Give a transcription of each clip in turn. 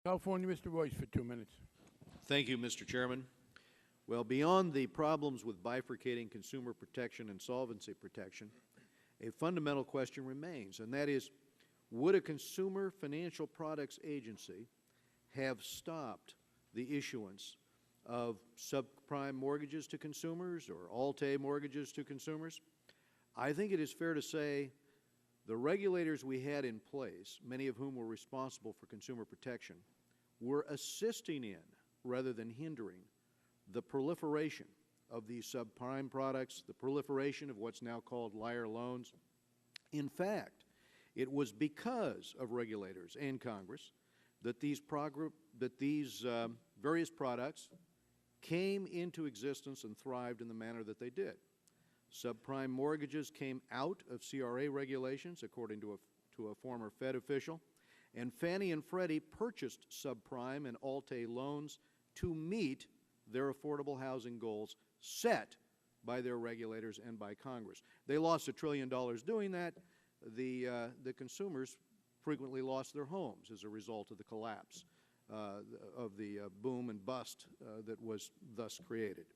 California, Mr. Royce, for 2 minutes. Thank you, Mr. Chairman. Well, beyond the problems with bifurcating consumer protection and solvency protection, a fundamental question remains, and that is, would a consumer financial products agency have stopped the issuance of subprime mortgages to consumers or Alt-A mortgages to consumers? I think it is fair to say the regulators we had in place, many of whom were responsible for consumer protection, were assisting in, rather than hindering, the proliferation of these subprime products, the proliferation of what's now called liar loans. In fact, it was because of regulators and Congress that these various products came into existence and thrived in the manner that they did. Subprime mortgages came out of CRA regulations, according to a former Fed official, and Fannie and Freddie purchased subprime and Alt-A loans to meet their affordable housing goals set by their regulators and by Congress. They lost $1 trillion doing that. The consumers frequently lost their homes as a result of the collapse of the boom and bust that was thus created.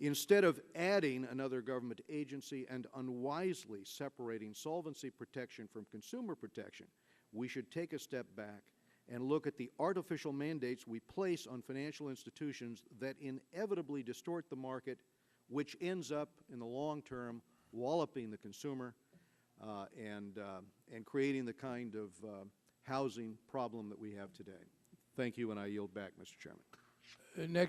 Instead of adding another government agency and unwisely separating solvency protection from consumer protection, we should take a step back and look at the artificial mandates we place on financial institutions that inevitably distort the market, which ends up in the long term walloping the consumer and creating the kind of housing problem that we have today. Thank you, and I yield back, Mr. Chairman. Next.